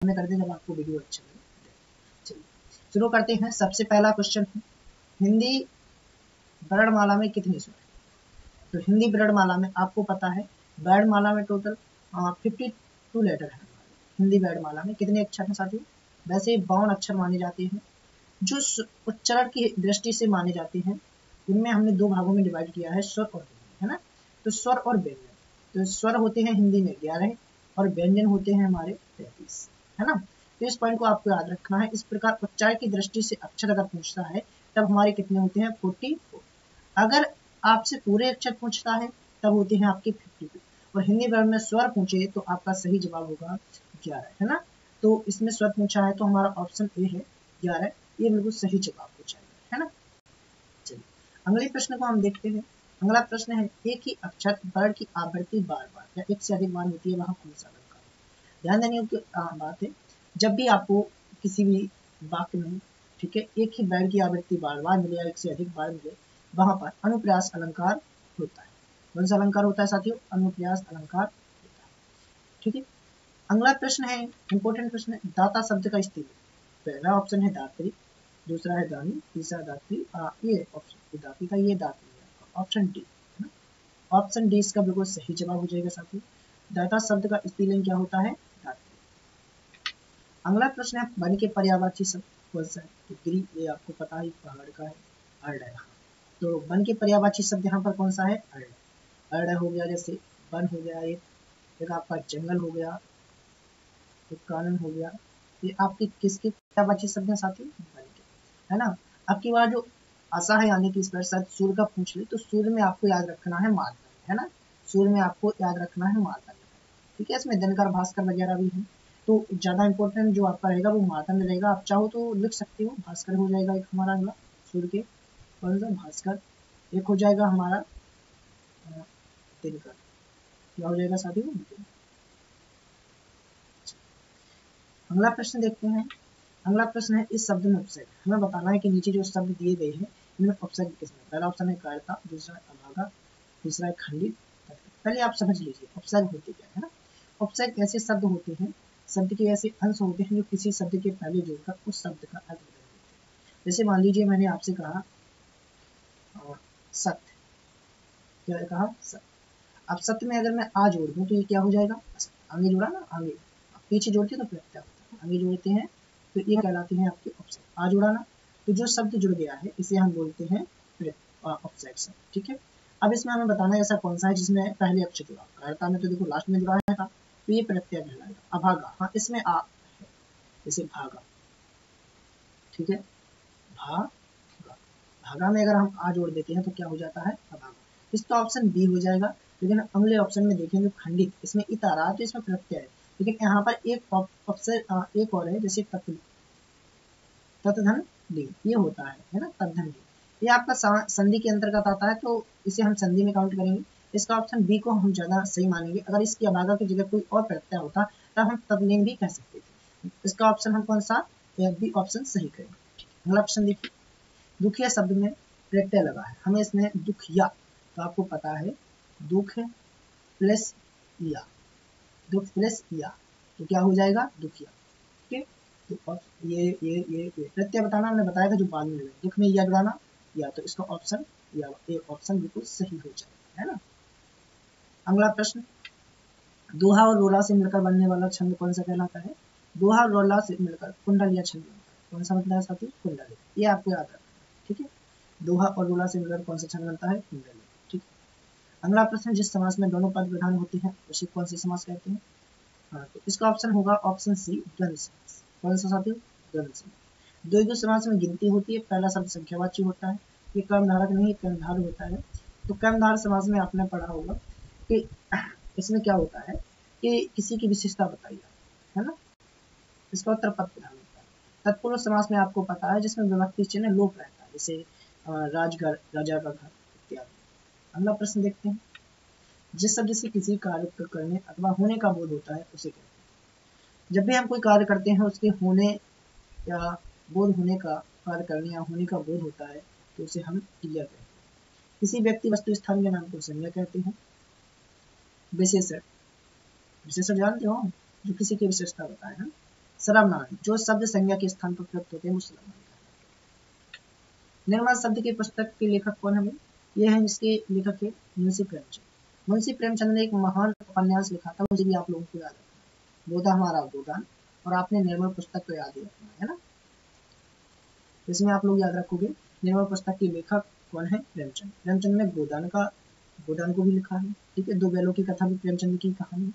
में कर दें जब आपको वीडियो अच्छा लगे। चलिए शुरू करते हैं। सबसे पहला क्वेश्चन है, हिंदी वर्णमाला में कितने स्वर हैं? तो हिंदी वर्णमाला में आपको पता है वर्णमाला में टोटल 52 लेटर है। हिंदी वर्णमाला में कितने अक्षर हैं साथियों? वैसे 52 अक्षर माने जाते हैं जो उच्चारण की दृष्टि से माने जाते हैं। उनमें हमने दो भागों में डिवाइड किया है, स्वर और व्यंजन, है ना। तो स्वर और व्यंजन, तो स्वर होते हैं हिंदी में 11 और व्यंजन होते हैं हमारे 33, है ना। तो इस पॉइंट को आपको याद रखना है। इस प्रकार उच्चारण की दृष्टि से अक्षर अगर पूछता है तब हमारे कितने होते हैं? 44। अगर आपसे पूरे अक्षर पूछता है तब होते हैं आपके 52। और हिंदी वर्ण में स्वर पूछे तो आपका सही जवाब होगा 11, है ना। तो इसमें स्वर पूछा है तो हमारा ऑप्शन ए है 11, ये बिल्कुल सही जवाब हो जाएगा, है ना। चलिए अगले प्रश्न को हम देखते हैं। अगला प्रश्न है, एक ही अक्षर वर्ण की आवृत्ति बार बार या एक से अधिक बार होती है, वहां कौन सा अलंकार है? ध्यान देने योग्य बात है, जब भी आपको किसी भी वाक्य में, ठीक है, एक ही वर्ण की आवृत्ति बार बार मिले या एक से अधिक बार मिले, वहां पर अनुप्रास अलंकार होता है। कौन सा अलंकार होता है साथियों? अनुप्रास अलंकार होता है, ठीक है। अगला प्रश्न है, इंपॉर्टेंट प्रश्न है, दाता शब्द का स्त्रीलिंग। पहला ऑप्शन है दात्री, दूसरा है दानी, तीसरा दात्री, ये ऑप्शन दाती था, ये दात्री है, ऑप्शन डी, है ना। ऑप्शन डी इसका बिल्कुल सही जवाब हो जाएगा साथियों। दाता शब्द का स्त्रीलिंग क्या होता है? दात्री। अगला प्रश्न है, वन के पर्यायवाची शब्द कौन सा है? तो गिरी, ये आपको पता है पहाड़ का है, अर्ड है। तो वन के पर्यायवाची शब्द यहाँ पर कौन सा है? अर्ड। अर्ड हो गया, जैसे वन हो गया, एक आपका जंगल हो गया, एक कानून हो गया। ये आपके किसके पर्यायवाची शब्द है साथियों? वन के, है ना। अब की बार जो आशा है यानी कि इस बार शायद सूर्य का पूछ ले, तो सूर्य में आपको याद रखना है मार्तंड, है ना। सूर्य में आपको याद रखना है मार्तंड, ठीक है। इसमें दिनकर, भास्कर वगैरह भी है, तो ज्यादा इंपॉर्टेंट जो आपका रहेगा वो मार्तंड रहेगा। आप चाहो तो लिख सकते हो, भास्कर हो जाएगा एक हमारा अगला, सूर्य के कौन सा? भास्कर। एक हो जाएगा हमारा दिनकर, क्या हो जाएगा साथियों? अगला प्रश्न देखते हैं। अगला प्रश्न है, इस शब्द में उपसर्ग, हमें बताना है कि नीचे जो शब्द दिए गए हैं इनमें उपसर्ग किसमें? पहला ऑप्शन है कायरता, दूसरा है अभागा, तीसरा है खंडित। पहले आप समझ लीजिए उपसर्ग होते क्या है ना। उपसर्ग ऐसे शब्द होते हैं, शब्द के ऐसे अंश होते हैं जो किसी शब्द के पहले जोड़कर उस शब्द का अर्थ बदल देते हैं। जैसे मान लीजिए मैंने आपसे कहा सत्य, क्या कहा? सत्य। अब सत्य में अगर मैं आ जोड़ दूं तो ये क्या हो जाएगा? आगे जोड़ा ना, आगे पीछे जोड़ते तो प्रत्यय होता है, आगे जोड़ते हैं तो ये कहलाते हैं आपके उपसर्ग। आ जोड़ा ना, तो जो शब्द जुड़ गया है इसे हम बोलते हैं उपसर्ग शब्द, ठीक है। अब इसमें हमें बताना है ऐसा कौन सा है जिसमें पहले अक्षर जुड़ा। कायरता में तो देखो लास्ट में जुड़ा है था, तो ये प्रत्यय कहलाएगा। अभागा, हाँ इसमें आ है, जैसे भागा, ठीक है, भागा। भागा में अगर हम आ जोड़ देते हैं तो क्या हो जाता है? अभागा। इसका ऑप्शन बी हो जाएगा। लेकिन अगले ऑप्शन में देखेंगे खंडित, इसमें इत आ रहा है तो इसमें प्रत्यय है, लेकिन यहाँ पर एक ऑप्शन एक और है, जैसे तत्धन डी, ये होता है ना, तत्धन डी, ये आपका संधि के अंतर्गत आता है, तो इसे हम संधि में काउंट करेंगे। इसका ऑप्शन बी को हम ज्यादा सही मानेंगे। अगर इसकी अभागा की जगह कोई और प्रत्यय होता तब हम तत्लिंग भी कह सकते थे। इसका ऑप्शन हम कौन सा? बी ऑप्शन सही करेंगे। अगला ऑप्शन देखिए, दुखिया शब्द में प्रत्यय लगा है, हमें इसमें दुखिया, तो आपको पता है दुख प्लस या, दुख प्लस या, तो क्या हो जाएगा? दुखिया, ठीक है। तो ये प्रत्यय बताना हमने बताया था जो बाद में लगे, दुख में या जुड़ाना या, तो इसका ऑप्शन या ए ऑप्शन बिल्कुल सही हो जाएगा, है ना। अगला प्रश्न, दोहा और रोला से मिलकर बनने वाला छंद कौन सा कहलाता है? दोहा और रोला से मिलकर कुंडल या छंद बनता है। कौन सा बनता है साथी? कुंडल, ये आपको याद रखना है, ठीक है। दोहा और रोला से मिलकर कौन सा छंद बनता है? कुंडल, ठीक है। अगला प्रश्न, जिस समास में दोनों पद प्रधान होते हैं उसे कौन से समास कहते हैं? हाँ, तो इसका ऑप्शन होगा ऑप्शन सी, द्वंद्व समास। कौन सा साथियों? द्वंद्व समास। द्वैध समास में गिनती होती है, पहला शब्द संख्यावाची होता है, ये कर्मधारक नहीं कर्मधार होता है। तो कर्मधार समास में आपने पढ़ा होगा कि इसमें क्या होता है कि किसी की विशेषता बताई जाती है ना, इसका उत्तर पद प्रधान होता है। तत्पुरुष समास में आपको पता है जिसमें विभक्ति चिन्ह लोप रहता है, जैसे राजघर, राजा का घर इत्यादि। अगला प्रश्न देखते हैं, जिस शब्द से किसी कार्य करने अथवा होने का बोध होता है उसे कहते हैं। जब भी हम कोई कार्य करते हैं उसके होने या बोध होने का, कार्य करने या होने का बोध होता है तो उसे हम क्रिया कहते हैं। किसी व्यक्ति वस्तु स्थान के नाम को संज्ञा कहते हैं। विशेषण, विशेषण जानते हो, जो किसी की विशेषता बताए हैं। सर्वनाम जो शब्द संज्ञा के स्थान पर प्रयुक्त होते हैं वो सर्वनाम कहलाते हैं। निर्मल शब्द की पुस्तक के लेखक कौन है भाई? ये है, इसके लेखक है मुंशी प्रेमचंद। मुंशी प्रेमचंद ने एक महान उपन्यास लिखा था, उसे भी आप लोगों को याद रखना। गोदा हमारा गोदान, और आपने निर्मल पुस्तक तो याद ही रखना है ना। इसमें आप लोग याद रखोगे निर्मल पुस्तक के लेखक कौन है? प्रेमचंद। प्रेमचंद ने गोदान को भी लिखा है। ठीक है, दो बैलों की कथा भी प्रेमचंद की कहानी।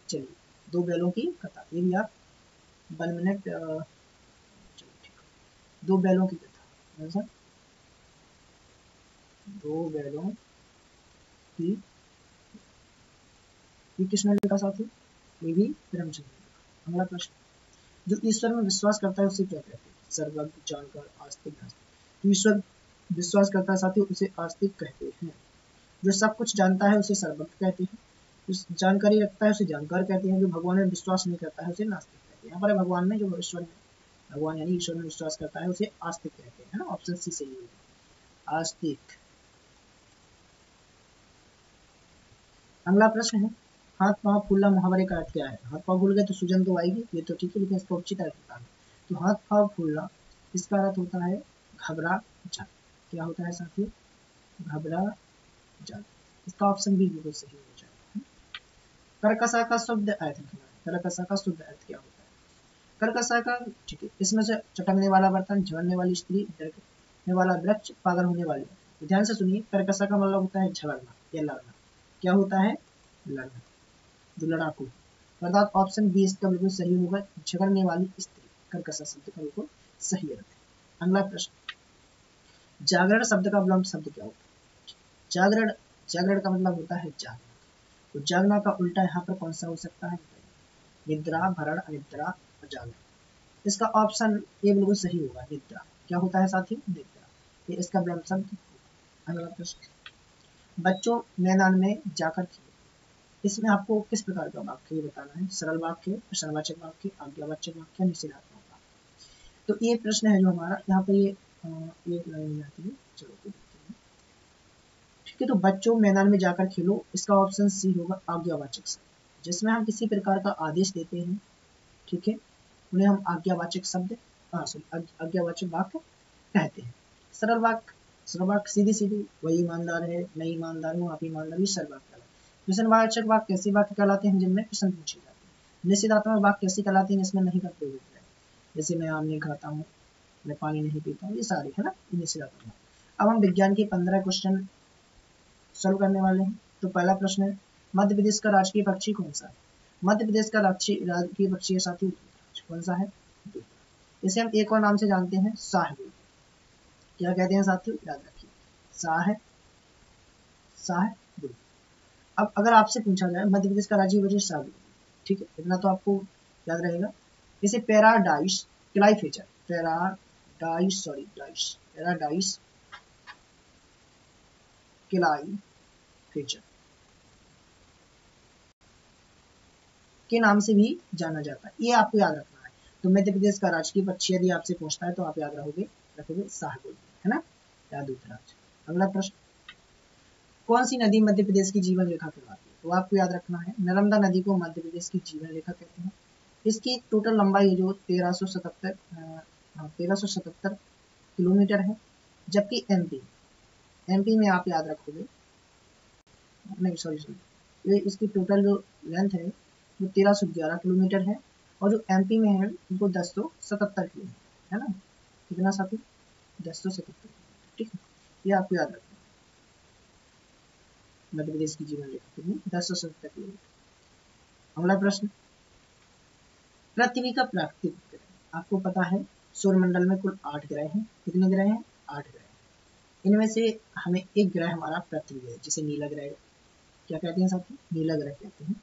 चलिए, दो बैलों की कथा, ये भी आप 1 मिनट, चलो ठीक है, दो बैलों की कथा, दो बैलों की, ये किसने लिखा साथी? ये भी प्रेमचंद ने लिखा। अगला प्रश्न, जो ईश्वर में विश्वास करता है उसे क्या कहते हैं? सर्वज्ञ, जानकार, आस्तिक, नास्तिक। जो ईश्वर विश्वास करता है साथी उसे आस्तिक कहते हैं। जो सब कुछ जानता है उसे सर्वज्ञ कहते हैं। जो जानकारी रखता है उसे जानकार कहते हैं। जो भगवान में विश्वास नहीं करता है उसे नास्तिक कहते हैं। यहाँ पर भगवान में, जो ईश्वर में, भगवान यानी ईश्वर में विश्वास करता है उसे आस्तिक कहते हैं, है ना। ऑप्शन सी सही होगा, आस्तिक। अगला प्रश्न है, हाथ पांव फूलना मुहावरे का अर्थ क्या है? हाथ पांव फूल गए तो सूजन तो आएगी, ये तो ठीक है, लेकिन इसका उचित अर्थ बताना। तो हाथ पांव फूलना, इसका अर्थ होता है घबरा जाना। क्या होता है साथियों? घबरा जाना। इसका ऑप्शन भी बिल्कुल सही हो जाएगा। कर्कशा का शुद्ध अर्थ लिखना है। कर्कशा का शुद्ध अर्थ क्या होता है? कर्कशा का, ठीक है, इसमें से चटकने वाला बर्तन, झगड़ने वाली स्त्री, डरने वाला वृक्ष, पागल होने वाली। तो ध्यान से सुनिए, कर्कशा का मतलब होता है झगड़ना या लड़ना। क्या होता है? लड़ना, जो लड़ाकू। अर्थात ऑप्शन बी इसका बिल्कुल सही होगा, झगड़ने वाली स्त्री। कर्कशा शब्द का बिल्कुल सही अर्थ है। अगला प्रश्न, जागरण शब्द का विलोम शब्द क्या होता है? जागरण, जागरण का मतलब होता है जागना। तो जागना का उल्टा यहाँ पर कौन सा हो सकता है? निद्रा, भरण, अनिद्रा और जागरण। इसका ऑप्शन ए बिल्कुल सही होगा, निद्रा। क्या होता है साथियों? निद्रा, ये इसका विलोम शब्द। अगला प्रश्न, बच्चों मैदान में जाकर खेलो। इसमें आपको किस प्रकार का वाक्य ये बताना है? सरल वाक्य, प्रश्नवाचक वाक्य, आज्ञावाचक वाक्य, निषेधात्मक वाक्य। तो ये प्रश्न है जो हमारा यहाँ पे ये लाइन आती है। चलो तो देखते हैं। ठीक है, तो बच्चों मैदान में जाकर खेलो, इसका ऑप्शन सी होगा, आज्ञावाचक शब्द। जिसमें हम किसी प्रकार का आदेश देते हैं, ठीक है, उन्हें हम आज्ञावाचक शब्द, आज्ञावाचक वाक्य कहते हैं। सरल वाक्य, सरल वाक्य सीधी सीधी, वही ईमानदार है, मैं ईमानदार हूँ, आप ईमानदार, ये सरल वाक्य कहलाते हैं। प्रश्नवाचक वाक्य ऐसे वाक्य कहलाते हैं जिनमें प्रश्न पूछे जाते हैं। निषेधात्मक वाक्य ऐसे कहलाते हैं जिसमें नहीं का प्रयोग होता है। जैसे मैं आम नहीं खाता हूँ, मैं पानी नहीं पीता हूँ, ये सारे है ना, ये निषेधात्मक। अब हम विज्ञान के 15 क्वेश्चन सॉल्व करने वाले हैं। तो पहला प्रश्न है, मध्य प्रदेश का राजकीय पक्षी कौन सा है? मध्य प्रदेश का राजकीय पक्षी है साथी, कौन सा है? इसे हम एक और नाम से जानते हैं, शाहबुलबुल। क्या कहते हैं साथियों? याद रखिए, शाहबुलबुल। अब अगर आपसे पूछा जाए मध्य प्रदेश का राज्य पक्षी शाहबुलबुल, ठीक है, इतना तो आपको याद रहेगा। इसे पैराडाइस क्लाइफेचर, पैराडाइस क्लाइफेचर के नाम से भी जाना जाता है, ये आपको याद रखना है। तो मध्य प्रदेश का राजकीय पक्षी यदि आपसे पूछता है तो आप याद रखोगे शाहबुलबुल, है ना, याद उत्तराज। अगला प्रश्न, कौन सी नदी मध्य प्रदेश की जीवन रेखा कहलाती है? तो आपको याद रखना है, नर्मदा नदी को मध्य प्रदेश की जीवन रेखा कहते हैं। इसकी टोटल लंबाई जो 1377 किलोमीटर है। जबकि एमपी में आप याद रखोगे, नहीं सॉरी, ये इसकी टोटल जो लेंथ है वो 1311 किलोमीटर है, और जो एमपी में है वो 1077 किलोमीटर है ना। कितना साथी? 1077, ठीक है, ये आपको याद रखना है। मध्य प्रदेश की जीवन रेखा कितनी? 1077 किलोमीटर। अगला प्रश्न, पृथ्वी का प्राकृतिक उपग्रह। आपको पता है सौरमंडल में कुल 8 ग्रह हैं। कितने ग्रह हैं? 8 ग्रह। इनमें से हमें एक ग्रह हमारा पृथ्वी है, जिसे नीला ग्रह, क्या कहते हैं साथी? नीला ग्रह कहते हैं।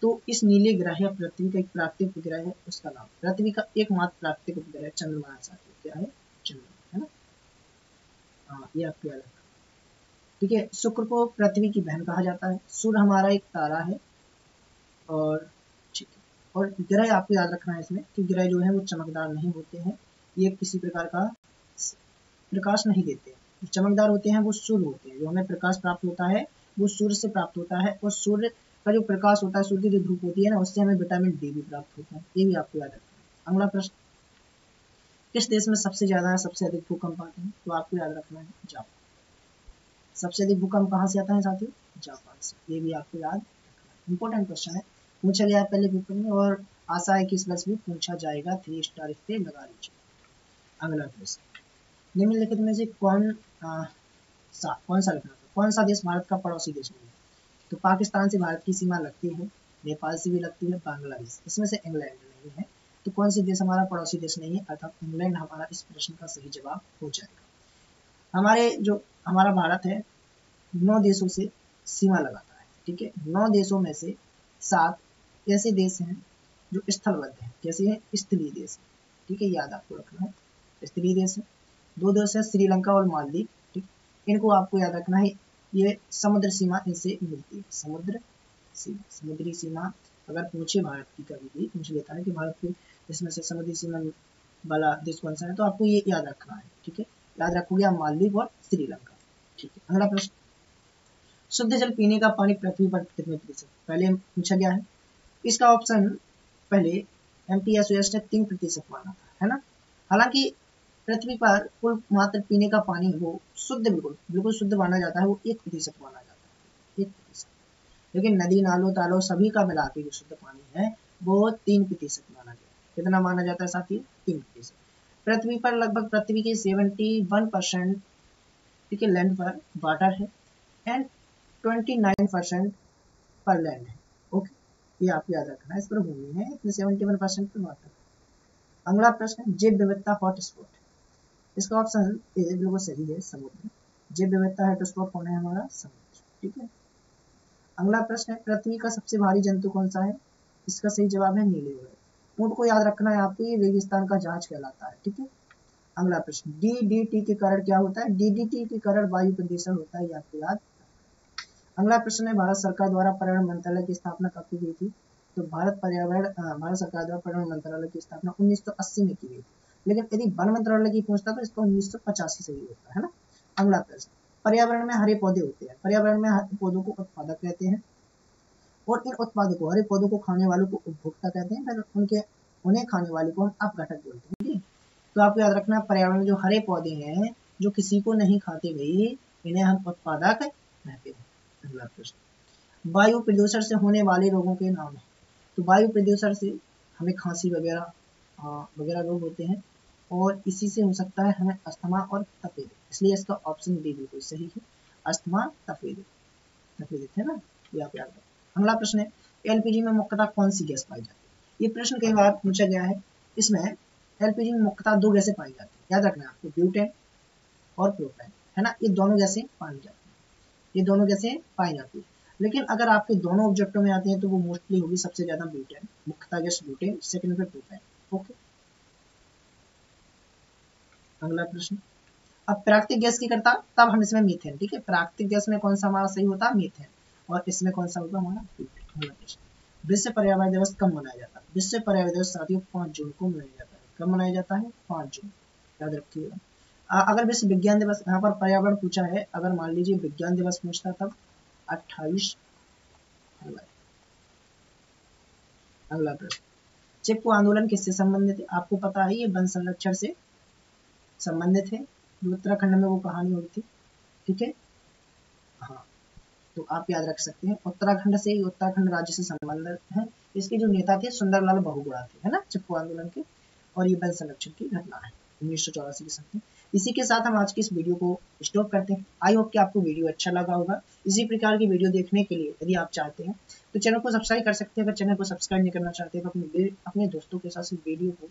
तो इस नीले ग्रह या पृथ्वी का एक प्राकृतिक उपग्रह है, उसका नाम, पृथ्वी का एकमात्र प्राकृतिक उपग्रह चंद्रमा है साथी। क्या है? चंद्रमा, है ना। हाँ, ये आपको याद रखना, ठीक है। शुक्र को पृथ्वी की बहन कहा जाता है। सूर्य हमारा एक तारा है, और ठीक है, और ग्रह आपको याद रखना है इसमें कि ग्रह जो है वो चमकदार नहीं होते हैं, ये किसी प्रकार का प्रकाश नहीं देते हैं। चमकदार होते हैं वो सूर्य होते हैं, जो हमें प्रकाश प्राप्त होता है वो सूर्य से प्राप्त होता है, और सूर्य का जो प्रकाश होता है, सूर्य की जो धूप होती है ना, उससे हमें विटामिन डी भी प्राप्त होता है। ये भी आपको याद रखना है। अगला प्रश्न, किस देश में सबसे अधिक भूकंप आते हैं? तो आपको याद रखना है जापान। सबसे अधिक भूकंप कहाँ से आता है साथियों? जापान से। ये भी आपको याद रखना है, इंपॉर्टेंट क्वेश्चन है, पूछा गया पहले पेपर में और आशा है कि इस वर्ष भी पूछा जाएगा। 3 स्टार इस पे लगा लीजिए। अगला प्रश्न, निम्नलिखित में से कौन सा लिखना था? कौन सा देश भारत का पड़ोसी देश नहीं है? तो पाकिस्तान से भारत की सीमा लगती है, नेपाल से भी लगती है, बांग्लादेश, इसमें से इंग्लैंड नहीं है। तो कौन सी देश हमारा पड़ोसी देश नहीं है, अर्थात इंग्लैंड हमारा इस प्रश्न का सही जवाब हो जाएगा। हमारा भारत है 9 देशों से सीमा लगाता है, ठीक है। 9 देशों में से 7 ऐसे देश हैं जो स्थलबद्ध हैं, कैसे हैं? स्थलीय देश, ठीक है, याद आपको रखना है, स्थलीय देश है। 2 देश है श्रीलंका और मालदीव, ठीक, इनको आपको याद रखना है। ये समुद्र सीमा इनसे मिलती है, समुद्री सीमा अगर पूछे भारत की, कभी भी पूछ लेता है कि भारत की इसमें से समुद्री सीमा वाला देश कौन सा है, तो आपको ये याद रखना है, ठीक है, याद रखोगे आप मालदीव और श्रीलंका, ठीक है। अगला प्रश्न, शुद्ध जल पीने का पानी पृथ्वी पर कितने प्रतिशत पहले पूछा गया है? इसका ऑप्शन पहले MTSOS ने 3% माना था, है ना। हालांकि पृथ्वी पर कुल मात्र पीने का पानी वो शुद्ध बिल्कुल शुद्ध माना जाता है, वो 1% माना जाता है, 1%। लेकिन नदी नालों तालों सभी का मिला के जो शुद्ध पानी है वो 3% माना गया। कितना माना जाता है साथियों? 3%। पृथ्वी पर लगभग पृथ्वी के 71% ठीक है लैंड पर वाटर है एंड 29% पर लैंड है, ओके, ये आपको याद रखना है। इस पर भूमि है, इसमें 71% पर वाटर। अगला प्रश्न, जैव विविधता हॉटस्पॉट, इसका ऑप्शन ए बिल्कुल सही है, समुद्र। जैव विविधता हॉटस्पॉट कौन है? हमारा समुद्र, ठीक है। अगला प्रश्न है, पृथ्वी का सबसे भारी जंतु कौन सा है? इसका सही जवाब है नीले घोड़े। ऊंट को याद रखना है आपको, ये रेगिस्तान का जहाज कहलाता है, ठीक है। अगला प्रश्न, DDT के कारण क्या होता है? DDT के कारण वायु प्रदूषण होता है, ये आपको याद। अगला प्रश्न है, भारत सरकार द्वारा पर्यावरण मंत्रालय की स्थापना कब की गई थी? तो भारत सरकार द्वारा पर्यावरण मंत्रालय की स्थापना 1980 में की गई थी, लेकिन यदि वन मंत्रालय की पूछता तो इसका 1985 से ही होता है ना। अगला प्रश्न, पर्यावरण में हरे पौधे होते हैं, पर्यावरण में हरे पौधों को उत्पादक कहते हैं और इन उत्पादकों हरे पौधों को खाने वालों को उपभोक्ता कहते हैं, फिर उन्हें खाने वाले को हम अपघटक बोलते हैं। तो आपको याद रखना, पर्यावरण में जो हरे पौधे हैं जो किसी को नहीं खाते भाई, इन्हें हम उत्पादक कहते हैं। अगला प्रश्न, वायु प्रदूषण से होने वाले रोगों के नाम है। तो वायु प्रदूषण से हमें खांसी वगैरह रोग होते हैं और इसी से हो सकता है हमें अस्थमा और तपेदिक, इसलिए इसका ऑप्शन बी बिल्कुल सही है, अस्थमा तपेदिक है ना, ये आप याद रखें। अगला प्रश्न है, एलपीजी में मुख्यतः कौन सी गैस पाई जाती है? ये प्रश्न कई बार पूछा गया है। इसमें एलपीजी में मुख्यतः 2 गैसें पाई जाती है, याद रखना आपको, ब्यूटेन और प्रोपेन, है ना, ये दोनों गैसें पाई जाती है। लेकिन अगर आपके दोनों ऑब्जेक्टों में आते हैं तो वो मोस्टली होगी सबसे ज्यादा ब्यूटेन, मुख्यतः गैस ब्यूटेन, सेकंड पे प्रोपेन, ओके। अगला प्रश्न, अब प्राकृतिक गैस की करता तब हम इसमें मीथेन, ठीक है, प्राकृतिक गैस में कौन सा हमारा सही होता है? मीथेन, और इसमें कौन सा होगा हमारा? ब्यूटेन। अगला प्रश्न, विश्व पर्यावरण दिवस कब मनाया जाता है? विश्व पर्यावरण दिवस साथियों 5 जून को मनाया जाता है। कब मनाया जाता है? 5 जून, याद रखिएगा। अगर विश्व विज्ञान दिवस, यहाँ पर पर्यावरण पूछा है, अगर मान लीजिए विज्ञान दिवस पूछता तब 28 जुलाई। अगला प्रश्न, चिपको आंदोलन किससे संबंधित है? आपको पता है ये वन संरक्षण से संबंधित है, जो उत्तराखंड में वो कहानी हुई थी, ठीक है, हाँ, तो आप याद रख सकते हैं, उत्तराखंड राज्य से संबंधित है। इसके जो नेता थे सुंदरलाल बहुगुणा थे, है ना, चिपको आंदोलन के, और ये वन संरक्षण की घटना है 1984 की समथिंग। इसी के साथ हम आज की इस वीडियो को स्टॉप करते हैं। आई होप कि आपको वीडियो अच्छा लगा होगा। इसी प्रकार की वीडियो देखने के लिए यदि आप चाहते हैं तो चैनल को सब्सक्राइब कर सकते हैं। अगर चैनल को सब्सक्राइब नहीं करना चाहते तो अपने दोस्तों के साथ वीडियो को